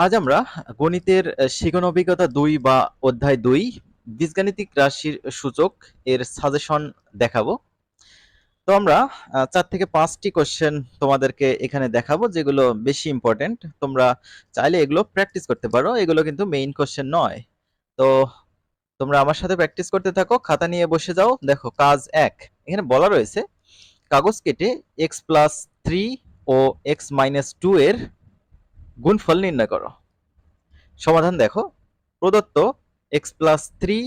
আজ আমরা গণিতের শিখন অভিজ্ঞতা ২ বা অধ্যায় ২ বীজগাণিতিক রাশির সূচক এর সাজেশন দেখাবো। তো আমরা ৪ থেকে ৫ টি কোয়েশ্চেন তোমাদেরকে এখানে দেখাবো যেগুলো বেশি ইম্পর্টেন্ট। তোমরা চাইলে এগুলো প্র্যাকটিস করতে পারো। এগুলো কিন্তু মেইন কোয়েশ্চেন নয়। তো তোমরা আমার সাথে প্র্যাকটিস করতে থাকো। খাতা নিয়ে বসে যাও। দেখো কাজ ১। এখানে বলা রয়েছে কাগজ কেটে x+3 ও x-2 এর গুণফল নির্ণয় করো। সমাধান দেখো। প্রদত্ত x+3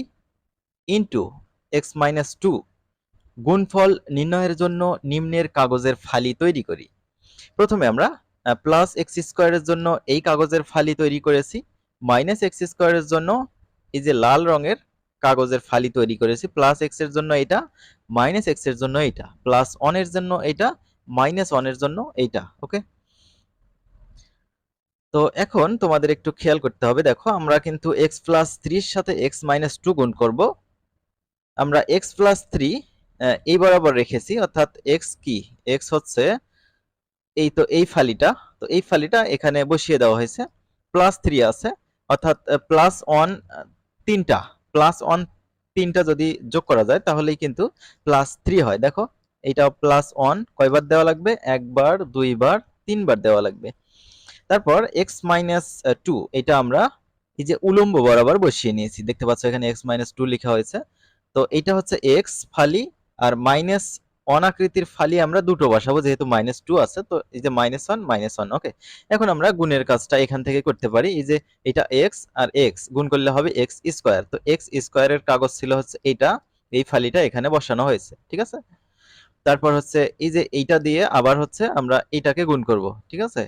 ইন্টু x-2 গুণফল নির্ণয়ের জন্য নিম্নের কাগজের ফালি তৈরি করি। প্রথমে আমরা প্লাস এক্স স্কোয়ারের জন্য এই কাগজের ফালি তৈরি করেছি, মাইনাস এক্স স্কোয়ারের জন্য এই যে লাল রঙের কাগজের ফালি তৈরি করেছি, প্লাস এক্স এর জন্য এটা, মাইনাস এক্স এর জন্য এটা, প্লাস ওয়ান এর জন্য এটা, মাইনাস ওয়ান এর জন্য এইটা। ওকে, তো এখন তোমাদের একটু খেয়াল করতে হবে। দেখো আমরা কিন্তু x+3 এর সাথে x-2 গুণ করব। আমরা x+3 এই বরাবর রেখেছি, অর্থাৎ x কি, x হচ্ছে এই, তো এই ফালিটা, তো এই ফালিটা এখানে বসিয়ে দেওয়া হয়েছে। +3 আছে, অর্থাৎ +1 তিনটা, +1 তিনটা যদি যোগ করা যায় তাহলেই কিন্তু +3 হয়। দেখো এইটা +1 কয়বার দেওয়া লাগবে, একবার, দুইবার, তিনবার দেওয়া লাগবে। তারপর x-2 এটা আমরা এই যে উলম্ব বরাবর বসিয়ে নিয়েছি, দেখতে পাচ্ছ এখানে x-2 লেখা হয়েছে। তো এটা হচ্ছে x ফালি, আর মাইনাস ওয়ান আকৃতির ফালি আমরা দুটো বসাবো যেহেতু -2 আছে, তো এই যে -1 -1। ওকে, এখন আমরা গুণের কাজটা এখান থেকে করতে পারি। এই যে এটা x আর x গুণ করলে হবে x স্কয়ার, তো x স্কয়ারের কাগজ ছিল হচ্ছে এইটা, এই ফালিটা এখানে বসানো হয়েছে, ঠিক আছে। তারপর হচ্ছে এই যে এইটা দিয়ে আবার হচ্ছে আমরা এইটাকে গুণ করব, ঠিক আছে।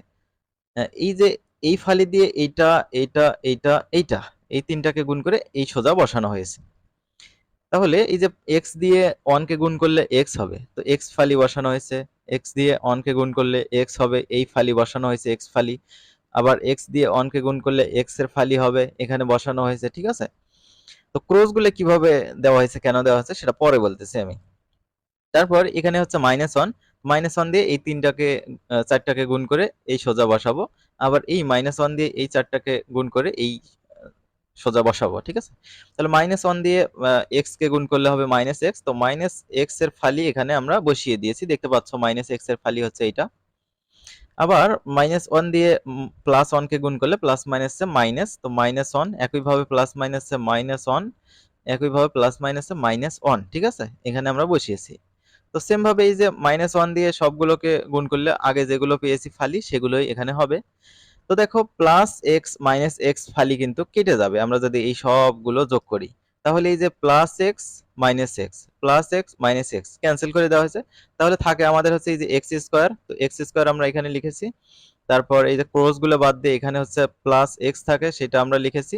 এই যে এই ফালি দিয়ে এইটা, এইটা, এইটা, এইটা, এই তিনটাকে গুণ করে এই সোজা বসানো হয়েছে। তাহলে এই যে x দিয়ে 1 কে গুণ করলে x হবে, তো x ফালি বসানো হয়েছে। x দিয়ে 1 কে গুণ করলে x হবে, এই ফালি বসানো হয়েছে, x ফালি। আবার x দিয়ে 1 কে গুণ করলে x এর ফালি হবে, এখানে বসানো হয়েছে, ঠিক আছে। তো ক্রস গুলো কিভাবে দেওয়া হয়েছে, কেন দেওয়া হয়েছে সেটা পরে বলতেছি আমি। তারপর এখানে হচ্ছে -1, -1 দিয়ে এই তিনটাকে চারটাকে গুণ করে এই সোজা বসাবো। আবার এই -1 দিয়ে এই চারটাকে গুণ করে এই সোজা বসাবো, ঠিক আছে। তাহলে -1 দিয়ে x কে গুণ করলে হবে -x, তো -x এর ফালি এখানে আমরা বসিয়ে দিয়েছি, দেখতে পাচ্ছ -x এর ফালি হচ্ছে এইটা। আবার -1 দিয়ে +1 কে গুণ করলে প্লাস মাইনাসে মাইনাস, তো -1, একইভাবে প্লাস মাইনাসে -1, একইভাবে প্লাস মাইনাসে -1, ঠিক আছে, এখানে আমরা বসিয়েছি। তো সেম ভাবে এই যে -1 দিয়ে সবগুলোকে গুণ করলে আগে যেগুলো পেয়েছি ফালি সেগুলোই এখানে হবে। তো দেখো প্লাস এক্স মাইনাস এক্স ফালি কিন্তু কেটে যাবে আমরা যদি এই সবগুলো যোগ করি। তাহলে এই যে plus x minus x, plus x minus x cancel করে দেওয়া হয়েছে। তাহলে থাকে আমাদের হচ্ছে এই যে এক্স স্কোয়ার, তো এক্স স্কোয়ার আমরা এখানে লিখেছি। তারপর এই যে ক্রস গুলো বাদ দিয়ে এখানে হচ্ছে প্লাস এক্স থাকে, সেটা আমরা লিখেছি।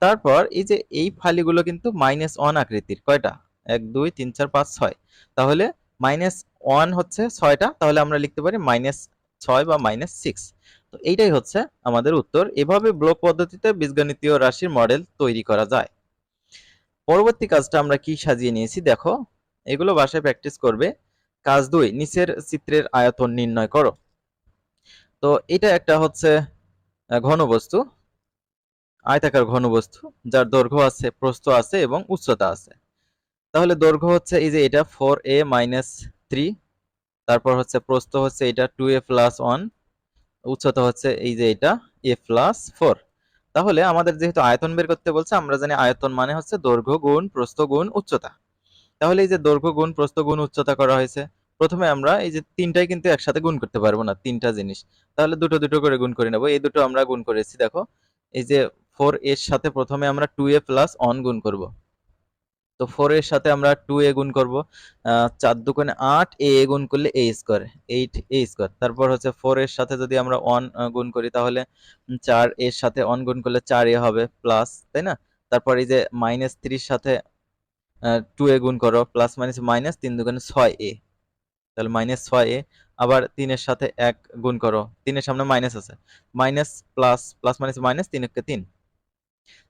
তারপর এই যে এই ফালিগুলো কিন্তু -1 আকৃতির, কয়টা, 1 2 3 4 5 6, তাহলে -1 হচ্ছে 6টা, তাহলে আমরা লিখতে পারি -6 বা -6। তো এইটাই হচ্ছে আমাদের উত্তর। এভাবে ব্লক পদ্ধতিতে বীজগণিতীয় রাশির মডেল তৈরি করা যায়। পরবর্তী কাজটা আমরা কি সাজিয়ে নিয়েছি দেখো, এগুলো বাসায় প্র্যাকটিস করবে। কাজ 2, নিচের চিত্রের আয়তন নির্ণয় করো। তো এটা একটা হচ্ছে ঘনবস্তু, আয়তাকার ঘনবস্তু, যার দৈর্ঘ্য আছে, প্রস্থ আছে এবং উচ্চতা আছে। তাহলে দৈর্ঘ্য হচ্ছে এই যে এটা 4a - 3, তারপর হচ্ছে প্রস্থ হচ্ছে এটা 2a + 1, উচ্চতা হচ্ছে এই যে এটা a + 4। তাহলে আমাদের যেহেতু আয়তন বের করতে বলছে, আমরা জানি আয়তন মানে হচ্ছে দৈর্ঘ্য গুণ প্রস্থ গুণ উচ্চতা। তাহলে এই যে দৈর্ঘ্য গুণ প্রস্থ গুণ উচ্চতা করা হয়েছে। প্রথমে আমরা এই যে তিনটাই কিন্তু একসাথে গুণ করতে পারবো না, তিনটা জিনিস, তাহলে দুটো দুটো করে গুণ করে নেব। এই দুটো আমরা গুণ করেছি, দেখো এই যে 4 এর সাথে প্রথমে আমরা 2a + 1 গুণ করব। তো 4 এর সাথে আমরা 2a গুণ করব, 4 দুগুণে 8, a গুণ করলে a স্কয়ার, 8a স্কয়ার। তারপর হচ্ছে 4 এর সাথে যদি আমরা 1 গুণ করি তাহলে 4 এর সাথে 1 গুণ করলে 4a হবে প্লাস, তাই না। তারপর এই যে -3 এর সাথে 2a গুণ করো, প্লাস মাইনাস মাইনাস, 3 দুগুণে 6a, তাহলে -6a। আবার 3 এর সাথে 1 গুণ করো, 3 এর সামনে মাইনাস আছে, minus plus, plus minus minus, 3 একে 3।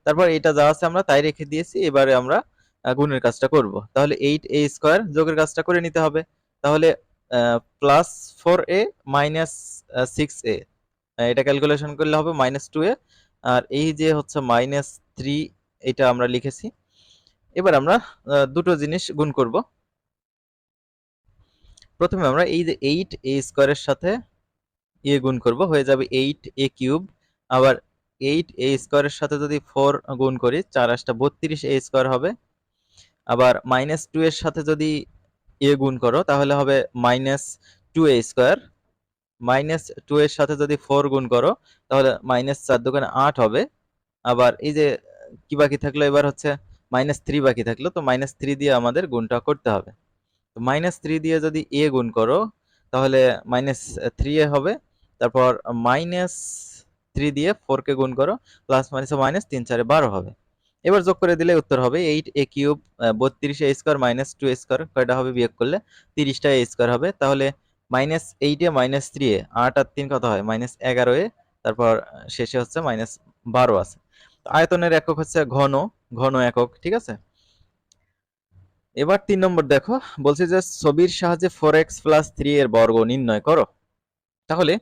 তারপর এটা যা আছে আমরা তাই রেখে দিয়েছি। এবারে আমরা গুণের কাজটা করব। তাহলে 8a স্কয়ার, যোগের কাজটা করে নিতে হবে। তাহলে +4a - 6a, এটা ক্যালকুলেশন করলে হবে -2a, আর এই যে হচ্ছে -3 এটা আমরা লিখেছি। এবার আমরা দুটো জিনিস গুণ করব। প্রথমে আমরা এই যে 8a স্কয়ারের সাথে গুণ করব, হয়ে যাবে 8a কিউব। আবার 8a স্কয়ারের সাথে যদি 4 গুণ করি, 4 8 32a স্কয়ার হবে। আবার -2 এর সাথে যদি গুণ করো তাহলে হবে -2a স্কয়ার। -2 এর সাথে যদি 4 গুণ করো তাহলে -4 দুগুণে 8 হবে। আবার এই যে কি বাকি থাকলো, এবার হচ্ছে -3 বাকি থাকলো, তো -3 দিয়ে আমাদের গুণটা করতে হবে। তো -3 দিয়ে যদি গুণ করো তাহলে -3a হবে। তারপর -3 দিয়ে 4 কে গুণ করো, প্লাস মাইনাসে মাইনাস, 3 4 12 হবে। এবার যোগ করে দিলে উত্তর হবে 8a cube 32a square -2a square, কয়টা হবে বিয়োগ করলে 30টা a স্কয়ার হবে। তাহলে -8a -3a, 8 আর 3 কত হয়, -11a। তারপর শেষে হচ্ছে -12 আছে। আয়তনের একক হচ্ছে ঘন, ঘন একক, ঠিক আছে। এবার 3 নম্বর দেখো, বলছে যে ছবির সাহায্যে 4x + 3 এর বর্গ নির্ণয় করো। তাহলে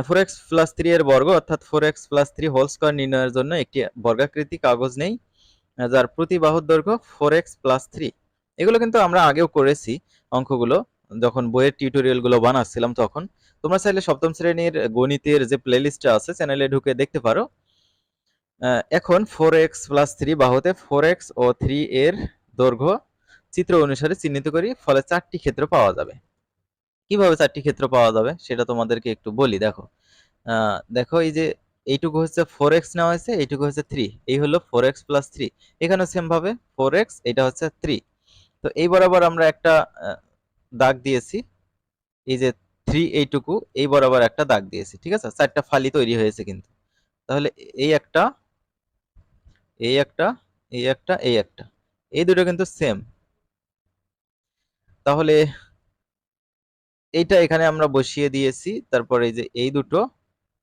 4x + 3 এর বর্গ অর্থাৎ 4x + 3 হোল স্কয়ার নির্ণয়ের জন্য একটি বর্গাকৃতি কাগজ নেই, যার প্রতি বাহুর দৈর্ঘ্য 4x + 3। এগুলো কিন্তু আমরা আগেও করেছি অঙ্কগুলো, যখন বইয়ের টিউটোরিয়াল গুলো বানাচ্ছিলাম তখন। তোমরা চাইলে সপ্তম শ্রেণীর গণিতের যে প্লেলিস্টটা আছে চ্যানেলে ঢুকে দেখতে পারো। এখন 4x + 3 বাহুতে 4x ও 3 এর দৈর্ঘ্য চিত্র অনুসারে চিহ্নিত করি, ফলে 4টি ক্ষেত্র পাওয়া যাবে। কিভাবে 4টি ক্ষেত্র পাওয়া যাবে সেটা তোমাদেরকে একটু বলি। দেখো, দেখো এই যে এইটুকু হচ্ছে 4x নেওয়া হয়েছে, এইটুকু হচ্ছে 3, এই হলো 4x + 3। এখানে সেম ভাবে 4x, এটা হচ্ছে 3। তো এই বরাবর আমরা একটা দাগ দিয়েছি, এই যে 3 এইটুকু, এই বরাবর একটা দাগ দিয়েছি, ঠিক আছে। 4টা ফালি তৈরি হয়েছে কিন্তু। তাহলে এই একটা, এই একটা, এই একটা, এই একটা, এই দুটো কিন্তু সেম। তাহলে এইটা এখানে আমরা বসিয়ে দিয়েছি, তারপর এই যে এই দুটো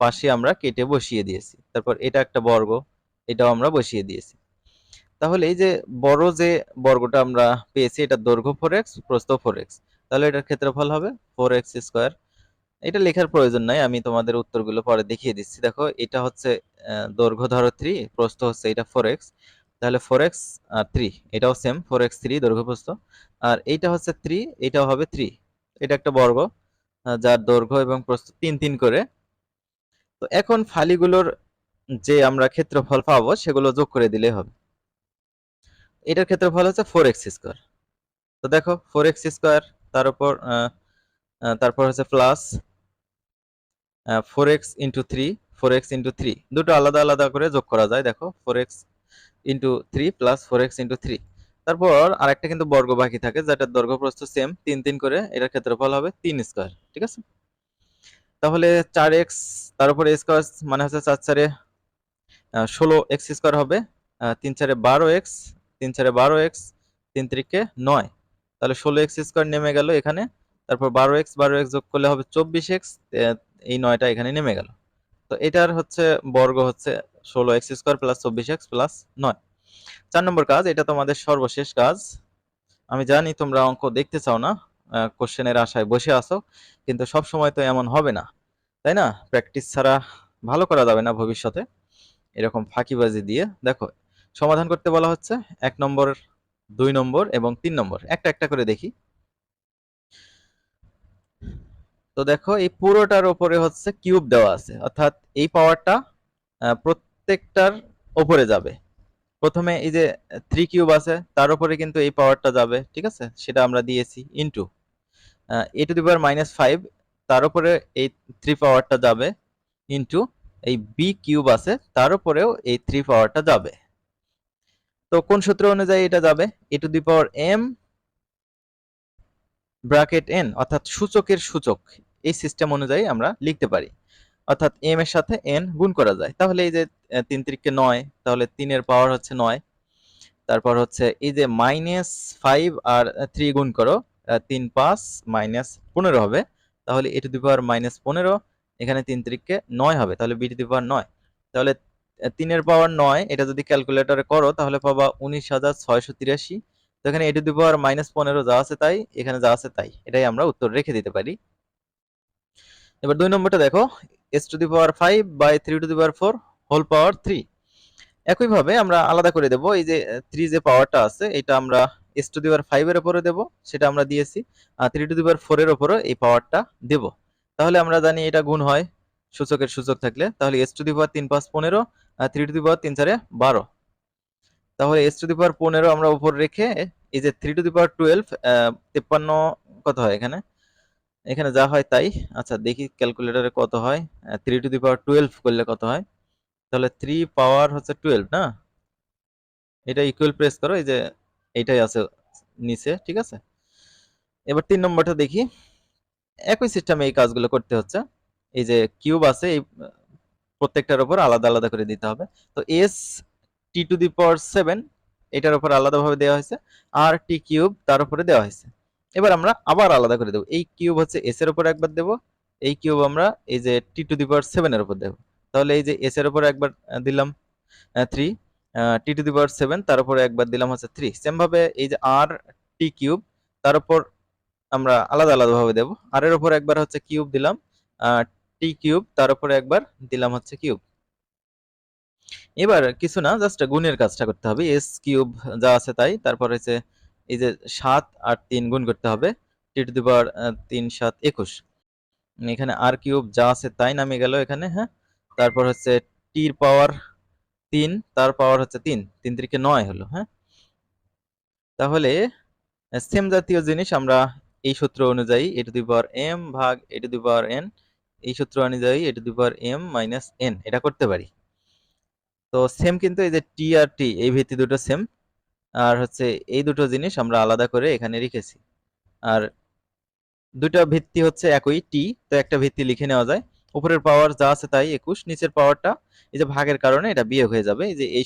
পাশে আমরা কেটে বসিয়ে দিয়েছি, তারপর এটা একটা বর্গ, এটাও আমরা বসিয়ে দিয়েছি। তাহলে এই যে বড় যে বর্গটা আমরা পেয়েছি, এটা দৈর্ঘ্য 4x, প্রস্থ 4x, তাহলে এটার ক্ষেত্রফল হবে 4x স্কয়ার। এটা লেখার প্রয়োজন নাই, আমি তোমাদের উত্তরগুলো পরে দেখিয়ে দিচ্ছি। দেখো, এটা হচ্ছে দৈর্ঘ্য ধরো 3, প্রস্থ হচ্ছে এটা 4x, তাহলে 4x আর 3, এটাও সেম 4x 3 দৈর্ঘ্য প্রস্থ। আর এইটা হচ্ছে 3, এটাও হবে 3। এটা একটা বর্গ যার দৈর্ঘ্য এবং প্রস্থ 3 3 করে। তো এখন ফালিগুলোর যে আমরা ক্ষেত্রফল পাবো সেগুলো যোগ করে দিলেই হবে। এটার ক্ষেত্রফল হচ্ছে 4x স্কয়ার। তো দেখো 4x স্কয়ার, তার উপর তারপর হচ্ছে plus 4x into 3, 4x into 3, দুটো আলাদা আলাদা করে যোগ করা যায়। দেখো 4x into 3 plus 4x into 3। তারপর আরেকটা কিন্তু বর্গ বাকি থাকে, যেটার দৈর্ঘ্য প্রস্থ সেম 3 3 করে, এটার ক্ষেত্রফল হবে 3 স্কয়ার, ঠিক আছে। তাহলে 4x, তার উপরে স্কয়ার মানে হচ্ছে 4 4 16x স্কয়ার হবে, 3 4 12x, 3 4 12x, 3 3 9, তাহলে 16x স্কয়ার নেমে গেল এখানে। তারপর 12x যোগ করলে হবে 24x, এই 9টা এখানে নেমে গেল। তো এটার হচ্ছে বর্গ হচ্ছে 16x square plus 24x plus 9। 4 নম্বর কাজ, এটা তোমাদের সর্বশেষ কাজ। আমি জানি তোমরা অঙ্ক দেখতে চাও না, কোশ্চেনের আশায় বসে আছো, কিন্তু সব সময় তো এমন হবে না, তাই না? প্র্যাকটিস ছাড়া ভালো করা যাবে না ভবিষ্যতে এরকম ফাঁকিবাজি দিয়ে। দেখো, সমাধান করতে বলা হচ্ছে 1 নম্বর, 2 নম্বর এবং 3 নম্বর, একটা একটা করে দেখি। তো দেখো, এই পুরোটার উপরে হচ্ছে কিউব দেওয়া আছে, অর্থাৎ এই পাওয়ারটা প্রত্যেকটার উপরে যাবে। প্রথমে এই যে 3 কিউব আছে, তার উপরে কিন্তু এই পাওয়ারটা যাবে, ঠিক আছে, সেটা আমরা দিয়েছি ইনটু a⁻⁵, তার উপরে এই 3 পাওয়ারটা যাবে, ইনটু এই বি কিউব আছে, তার উপরেও এই 3 পাওয়ারটা যাবে। তো কোন সূত্র অনুযায়ী এটা যাবে? a⁻m ব্র্যাকেট n, অর্থাৎ সূচকের সূচক, এই সিস্টেম অনুযায়ী আমরা লিখতে পারি। অর্থাৎ m এর সাথে n গুণ করা যায়। তাহলে এই যে 3 3 9, তাহলে 3 এর পাওয়ার হচ্ছে 9। তারপর হচ্ছে এই যে -5 আর 3 গুণ করো, 3 5 -15 হবে। তাহলে a⁻⁻15, এখানে 3 3 9 হবে, তাহলে b⁻9। তাহলে 3 এর পাওয়ার 9, এটা যদি ক্যালকুলেটরে করো তাহলে পাবা 19,683। তো এখানে a⁻15 যা আছে তাই, এখানে যা আছে তাই, এটাই আমরা উত্তর রেখে দিতে পারি। এবার 2 নম্বরটা দেখো, S to the power 5 by 3 to the power 4 whole power 3। একইভাবে আমরা আলাদা করে দেব, এই যে 3 যে পাওয়ারটা আছে এটা আমরা এস টু দি পাওয়ার 5 এর উপরে দেব, সেটা আমরা দিয়েছি, আর 3 টু দি পাওয়ার 4 এর উপরে এই পাওয়ারটা দেব। তাহলে আমরা জানি এটা গুণ হয় সূচকের সূচক থাকলে, তাহলে এস টু দি পাওয়ার 3 5 15 আর 3 টু দি পাওয়ার 3 4 12। তাহলে এস টু দি পাওয়ার 15 আমরা উপর রেখে এই যে 3 টু দি পাওয়ার 12 53 কত হয় এখানে, এখানে যা হয় তাই। আচ্ছা দেখি ক্যালকুলেটরে কত হয়, 3 টু দি পাওয়ার 12 করলে কত হয়। তাহলে 3 পাওয়ার হচ্ছে 12 না, এটা ইকুয়াল প্রেস করো, এই যে এইটাই আছে নিচে, ঠিক আছে। এবার 3 নম্বরটা দেখি, একই সিস্টেমে এই কাজগুলো করতে হচ্ছে। এই যে কিউব আছে, এই প্রত্যেকটার উপর আলাদা আলাদা করে দিতে হবে। তো এস টি টু দি পাওয়ার 7 এটার উপর আলাদাভাবে দেওয়া হয়েছে, আর টি কিউব তার উপরে দেওয়া হয়েছে। এবার আমরা আবার আলাদা করে দেবো, এই কিউব হচ্ছে এস এর উপর একবার দেব, এই কিউব আমরা এই যে টি টু দি পাওয়ার 7 এর উপর দেব। তাহলে এই যে এস এর উপর একবার দিলাম 3, টি টু দি পাওয়ার 7 তার উপরে একবার দিলাম হচ্ছে 3। সেম ভাবে এই যে আর টি কিউব তার উপর আমরা আলাদা আলাদা ভাবে দেব, আর এর উপর একবার হচ্ছে কিউব দিলাম, টি কিউব তার উপরে একবার দিলাম হচ্ছে কিউব। এবার কিছু না, জাস্ট গুণের কাজটা করতে হবে, এস কিউব যা আছে তাই, তারপর হচ্ছে এই যে 7 আর 3 গুণ করতে হবে, টি টু দি পাওয়ার 3 7 21। এখানে আর কিউব যা আছে তাই নামে গেল এখানে, হ্যাঁ। তারপর হচ্ছে টির পাওয়ার 3 তার পাওয়ার হচ্ছে 3 3 3 9 হলো, হ্যাঁ। তাহলে সেম জাতীয় জিনিস আমরা এই সূত্র অনুযায়ী a to the power M ভাগ এ টু দি পাওয়ার এন, এই সূত্র অনুযায়ী a to the power m minus n এটা করতে পারি। তো সেম কিন্তু এই যে টি আর টি এই ভিত্তি দুটো সেম, আর হচ্ছে এই দুটো জিনিস আমরা আলাদা করে এখানে রেখেছি, আর দুটো ভিত্তি হচ্ছে একই টি, তো একটা ভিত্তি লিখে নেওয়া যায়। উপরের পাওয়ার যা আছে তাই 21, নিচের পাওয়ারটা এই যে ভাগের কারণে এটা বিয়োগ হয়ে যাবে, এই যে এই